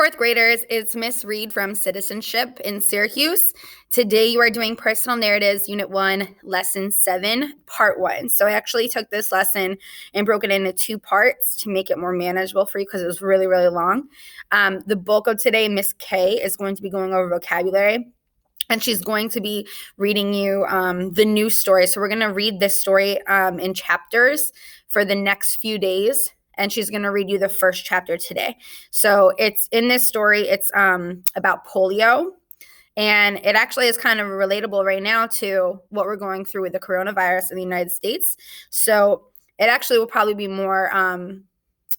fourth graders, it's Miss Reed from Citizenship in Syracuse. Today you are doing Personal Narratives, Unit 1, Lesson 7, Part 1. So I actually took this lesson and broke it into two parts to make it more manageable for you because it was really, really long. The bulk of today, Miss K is going to be going over vocabulary. And she's going to be reading you the new story. So we're going to read this story in chapters for the next few days. And she's going to read you the first chapter today. So it's in this story, it's about polio. And it actually is kind of relatable right now to what we're going through with the coronavirus in the United States. So it actually will probably be more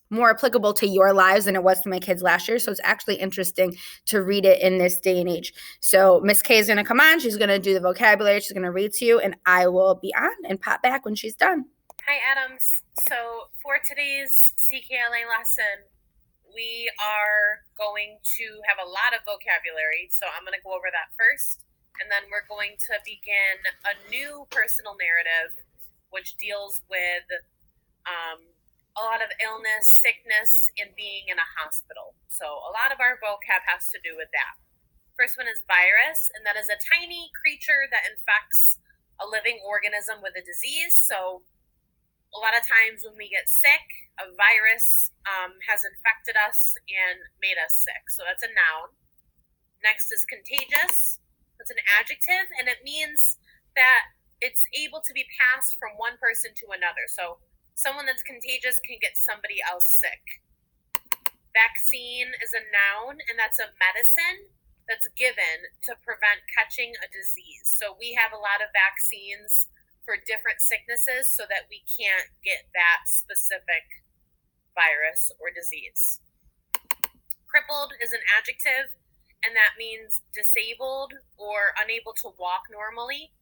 applicable to your lives than it was to my kids last year. So it's actually interesting to read it in this day and age. So Miss K is going to come on. She's going to do the vocabulary. She's going to read to you, and I will be on and pop back when she's done. Hi, Adams. So for today's CKLA lesson, we are going to have a lot of vocabulary. So I'm going to go over that first, and then we're going to begin a new personal narrative, which deals with a lot of illness, sickness, and being in a hospital. So a lot of our vocab has to do with that. First one is virus, and that is a tiny creature that infects a living organism with a disease. So a lot of times when we get sick, a virus has infected us and made us sick. So that's a noun. Next is contagious. That's an adjective, and it means that it's able to be passed from one person to another. So someone that's contagious can get somebody else sick. Vaccine is a noun, and that's a medicine that's given to prevent catching a disease. So we have a lot of vaccines for different sicknesses so that we can't get that specific virus or disease. Crippled is an adjective, and that means disabled or unable to walk normally.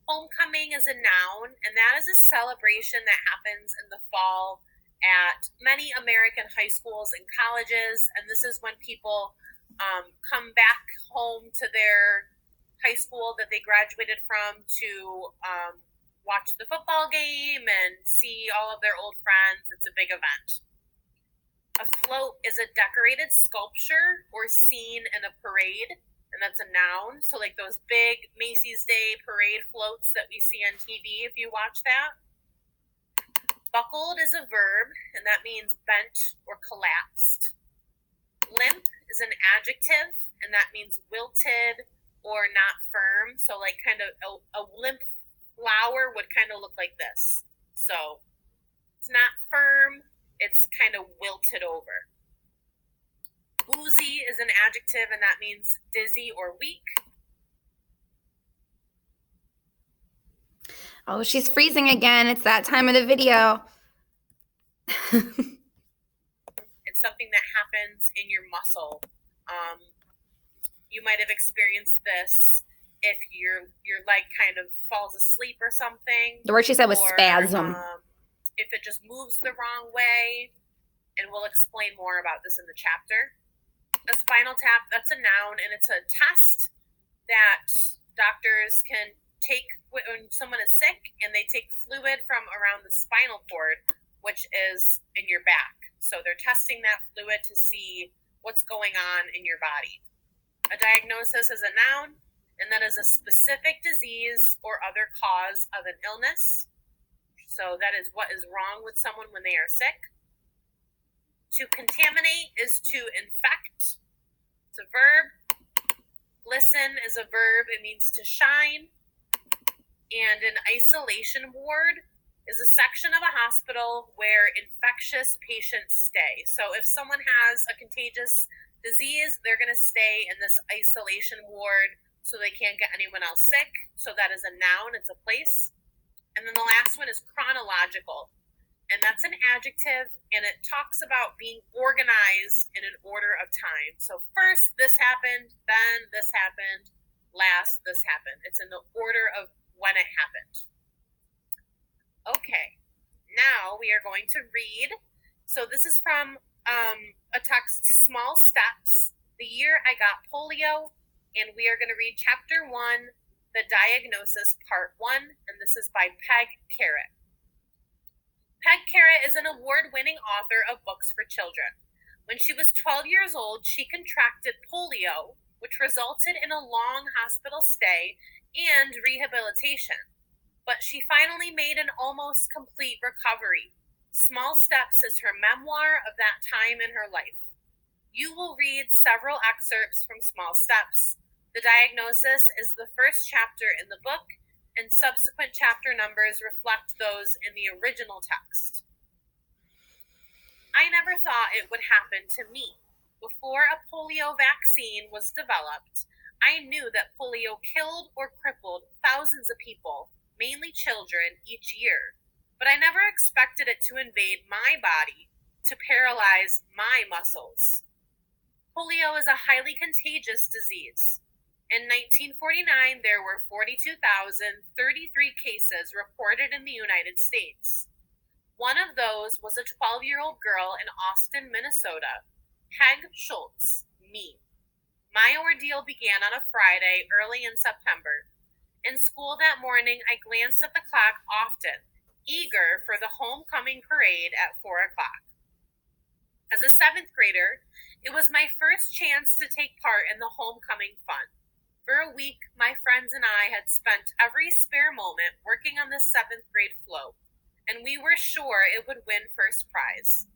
Homecoming is a noun, and that is a celebration that happens in the fall at many American high schools and colleges, and this is when people come back home to their high school that they graduated from to watch the football game and see all of their old friends. It's a big event. A float is a decorated sculpture or scene in a parade, and that's a noun. So like those big Macy's Day parade floats that we see on TV if you watch that. Buckled is a verb, and that means bent or collapsed. Limp is an adjective, and that means wilted or not firm. So like kind of a limp flower would kind of look like this. So it's not firm, it's kind of wilted over. Woozy is an adjective, and that means dizzy or weak. Oh, she's freezing again. It's that time of the video. It's something that happens in your muscle. You might have experienced this if your leg kind of falls asleep or something. The word she said was spasm. If it just moves the wrong way, and we'll explain more about this in the chapter. A spinal tap, that's a noun, and it's a test that doctors can take when someone is sick, and they take fluid from around the spinal cord, which is in your back. So they're testing that fluid to see what's going on in your body. A diagnosis is a noun, and that is a specific disease or other cause of an illness. So that is what is wrong with someone when they are sick. To contaminate is to infect. It's a verb. Glisten is a verb. It means to shine. And an isolation ward is a section of a hospital where infectious patients stay. So if someone has a contagious disease, they're going to stay in this isolation ward so they can't get anyone else sick. So that is a noun. It's a place. And then the last one is chronological. And that's an adjective, and it talks about being organized in an order of time. So first this happened, then this happened, last this happened. It's in the order of when it happened. Okay, now we are going to read. So this is from a text, Small Steps, The Year I Got Polio, and we are going to read Chapter 1, The Diagnosis, Part 1, and this is by Peg Carrot. Peg Carrot is an award-winning author of books for children. When she was 12 years old, she contracted polio, which resulted in a long hospital stay and rehabilitation. But she finally made an almost complete recovery. Small Steps is her memoir of that time in her life. You will read several excerpts from Small Steps. The diagnosis is the first chapter in the book, and subsequent chapter numbers reflect those in the original text. I never thought it would happen to me. Before a polio vaccine was developed, I knew that polio killed or crippled thousands of people, mainly children, each year. But I never expected it to invade my body, to paralyze my muscles. Polio is a highly contagious disease. In 1949, there were 42,033 cases reported in the United States. One of those was a 12-year-old girl in Austin, Minnesota, Peg Schultz, me. My ordeal began on a Friday early in September. In school that morning, I glanced at the clock often, eager for the homecoming parade at 4 o'clock. As a 7th grader, it was my first chance to take part in the homecoming fun. For a week, my friends and I had spent every spare moment working on the 7th grade float, and we were sure it would win first prize.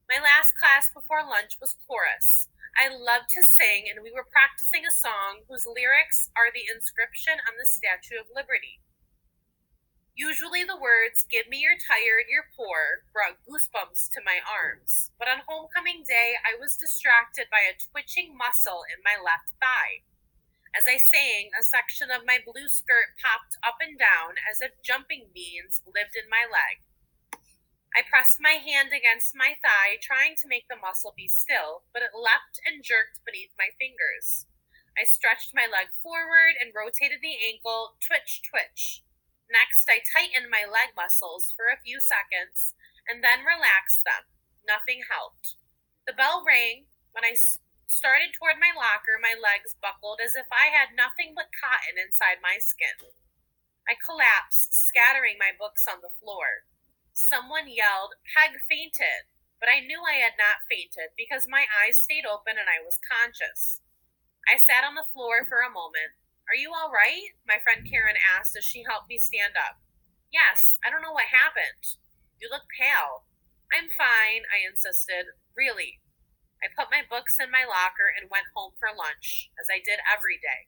My last class before lunch was chorus. I loved to sing, and we were practicing a song whose lyrics are the inscription on the Statue of Liberty. Usually the words, "Give me your tired, your poor," brought goosebumps to my arms, but on homecoming day, I was distracted by a twitching muscle in my left thigh. As I sang, a section of my blue skirt popped up and down as if jumping beans lived in my leg. I pressed my hand against my thigh, trying to make the muscle be still, but it leapt and jerked beneath my fingers. I stretched my leg forward and rotated the ankle, twitch, twitch. Next, I tightened my leg muscles for a few seconds and then relaxed them. Nothing helped. The bell rang. When I started toward my locker, my legs buckled as if I had nothing but cotton inside my skin. I collapsed, scattering my books on the floor. Someone yelled, "Peg fainted," but I knew I had not fainted because my eyes stayed open and I was conscious. I sat on the floor for a moment. "Are you all right?" my friend Karen asked as she helped me stand up. "Yes, I don't know what happened." "You look pale." "I'm fine," I insisted. "Really." I put my books in my locker and went home for lunch, as I did every day.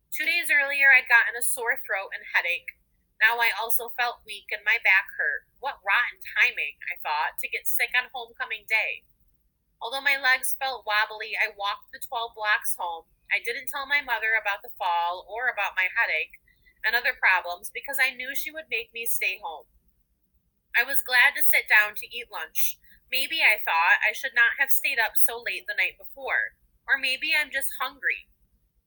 2 days earlier, I'd gotten a sore throat and headache. Now I also felt weak and my back hurt. What rotten timing, I thought, to get sick on homecoming day. Although my legs felt wobbly, I walked the 12 blocks home. I didn't tell my mother about the fall or about my headache and other problems because I knew she would make me stay home. I was glad to sit down to eat lunch. Maybe, I thought, I should not have stayed up so late the night before. Or maybe I'm just hungry.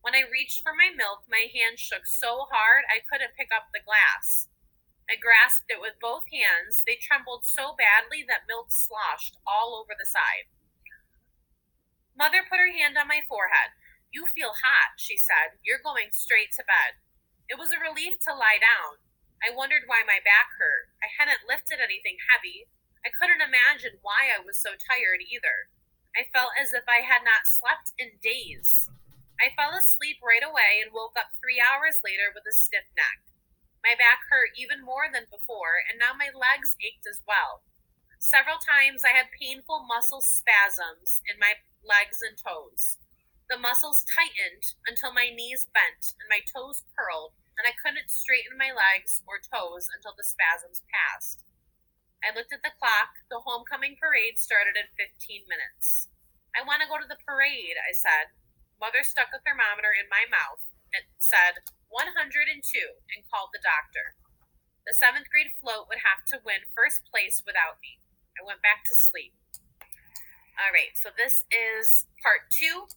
When I reached for my milk, my hand shook so hard I couldn't pick up the glass. I grasped it with both hands. They trembled so badly that milk sloshed all over the side. Mother put her hand on my forehead. "You feel hot," she said. "You're going straight to bed." It was a relief to lie down. I wondered why my back hurt. I hadn't lifted anything heavy. I couldn't imagine why I was so tired either. I felt as if I had not slept in days. I fell asleep right away and woke up 3 hours later with a stiff neck. My back hurt even more than before, and now my legs ached as well. Several times I had painful muscle spasms in my legs and toes. The muscles tightened until my knees bent and my toes curled, and I couldn't straighten my legs or toes until the spasms passed. I looked at the clock. The homecoming parade started in 15 minutes. "I want to go to the parade," I said. Mother stuck a thermometer in my mouth and said 102 and called the doctor. The 7th grade float would have to win first place without me. I went back to sleep. All right, so this is part 2,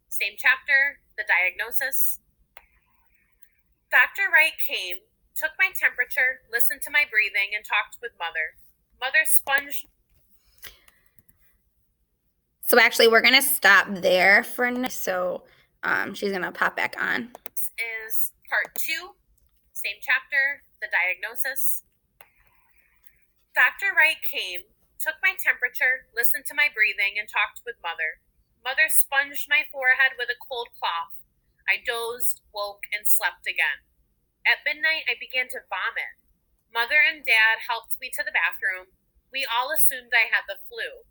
same chapter, the diagnosis. Dr. Wright came, took my temperature, listened to my breathing, and talked with Mother. Mother sponged. So actually, we're going to stop there for now. So she's going to pop back on. This is part 2, same chapter, the diagnosis. Dr. Wright came, took my temperature, listened to my breathing, and talked with Mother. Mother sponged my forehead with a cold cloth. I dozed, woke, and slept again. At midnight, I began to vomit. Mother and Dad helped me to the bathroom. We all assumed I had the flu.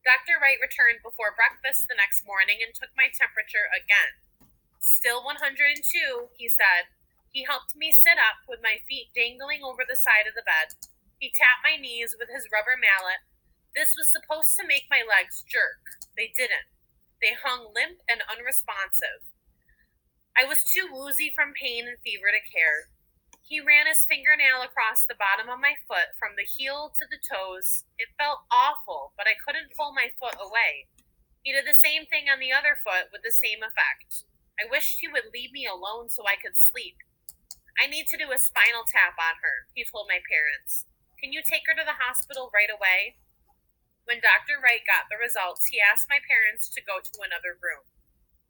Dr. Wright returned before breakfast the next morning and took my temperature again. Still 102, he said. He helped me sit up with my feet dangling over the side of the bed. He tapped my knees with his rubber mallet. This was supposed to make my legs jerk. They didn't. They hung limp and unresponsive. I was too woozy from pain and fever to care. He ran his fingernail across the bottom of my foot from the heel to the toes. It felt awful, but I couldn't pull my foot away. He did the same thing on the other foot with the same effect. I wished he would leave me alone so I could sleep. I need to do a spinal tap on her, he told my parents. Can you take her to the hospital right away? When Dr. Wright got the results, he asked my parents to go to another room.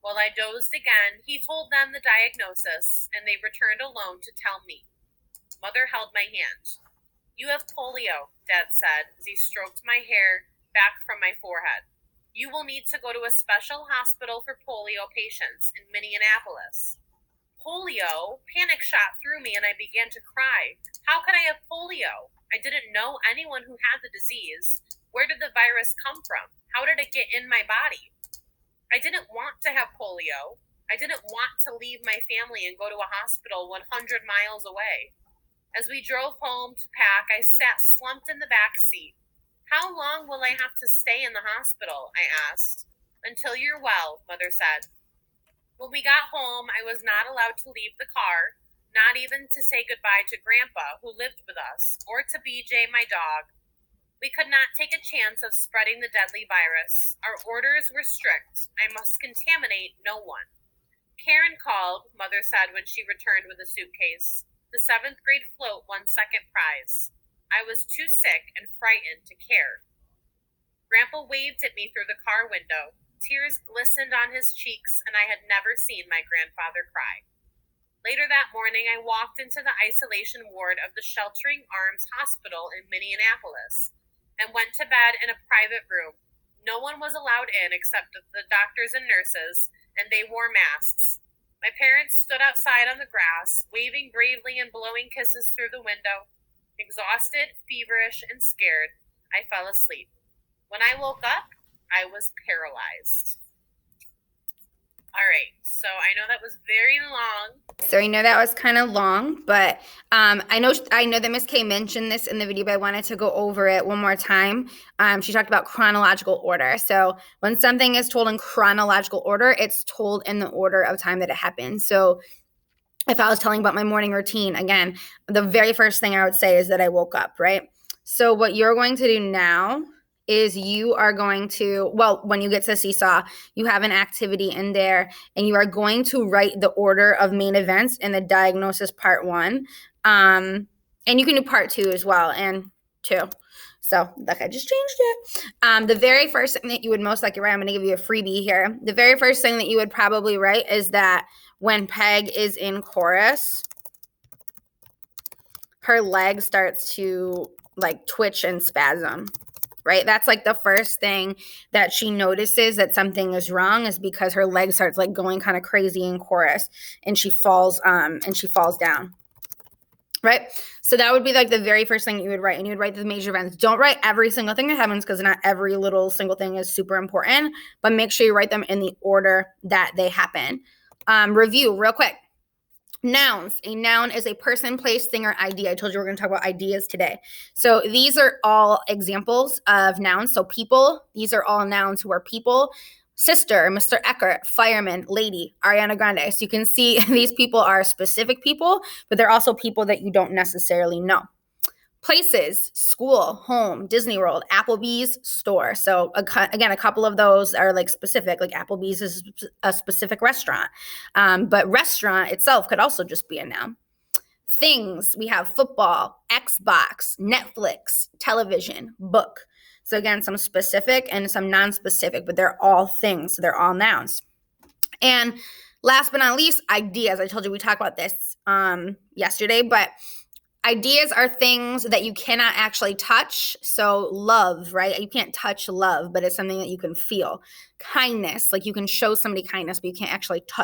While I dozed again, he told them the diagnosis, and they returned alone to tell me. Mother held my hand. You have polio, Dad said as he stroked my hair back from my forehead. You will need to go to a special hospital for polio patients in Minneapolis. Polio? Panic shot through me and I began to cry. How could I have polio? I didn't know anyone who had the disease. Where did the virus come from? How did it get in my body? I didn't want to have polio. I didn't want to leave my family and go to a hospital 100 miles away. As we drove home to pack, I sat slumped in the back seat. How long will I have to stay in the hospital? I asked. Until you're well, Mother said. When we got home, I was not allowed to leave the car, not even to say goodbye to Grandpa, who lived with us, or to BJ, my dog. We could not take a chance of spreading the deadly virus. Our orders were strict. I must contaminate no one. Karen called, Mother said when she returned with a suitcase. The 7th grade float won second prize. I was too sick and frightened to care. Grandpa waved at me through the car window. Tears glistened on his cheeks, and I had never seen my grandfather cry. Later that morning, I walked into the isolation ward of the Sheltering Arms Hospital in Minneapolis and went to bed in a private room. No one was allowed in except the doctors and nurses, and they wore masks. My parents stood outside on the grass, waving bravely and blowing kisses through the window. Exhausted, feverish, and scared, I fell asleep. When I woke up, I was paralyzed. All right, so I know that was very long. So I know that was kind of long, but I know that Miss K mentioned this in the video, but I wanted to go over it one more time. She talked about chronological order. So when something is told in chronological order, it's told in the order of time that it happened. So if I was telling about my morning routine, again, the very first thing I would say is that I woke up, right? So what you're going to do now is you are going to, well, when you get to Seesaw, you have an activity in there, and you are going to write the order of main events in the diagnosis part 1. And you can do part 2 as well, and 2. So, like, I just changed it. The very first thing that you would most likely write, I'm going to give you a freebie here. The very first thing that you would probably write is that when Peg is in chorus, her leg starts to, like, twitch and spasm. Right? That's like the first thing that she notices that something is wrong, is because her leg starts like going kind of crazy in chorus, and she falls down. Right? So that would be like the very first thing you would write, and you would write the major events. Don't write every single thing that happens, because not every little single thing is super important, but make sure you write them in the order that they happen. Review real quick. Nouns. A noun is a person, place, thing, or idea. I told you we're going to talk about ideas today. So these are all examples of nouns. So people, these are all nouns who are people. Sister, Mr. Eckert, fireman, lady, Ariana Grande. So you can see these people are specific people, but they're also people that you don't necessarily know. Places, school, home, Disney World, Applebee's, store. So again, a couple of those are like specific, like Applebee's is a specific restaurant. But restaurant itself could also just be a noun. Things, we have football, Xbox, Netflix, television, book. So again, some specific and some non-specific, but they're all things. So they're all nouns. And last but not least, ideas. I told you we talked about this yesterday, but Ideas are things that you cannot actually touch. So love, right? You can't touch love, but it's something that you can feel. Kindness, like you can show somebody kindness, but you can't actually touch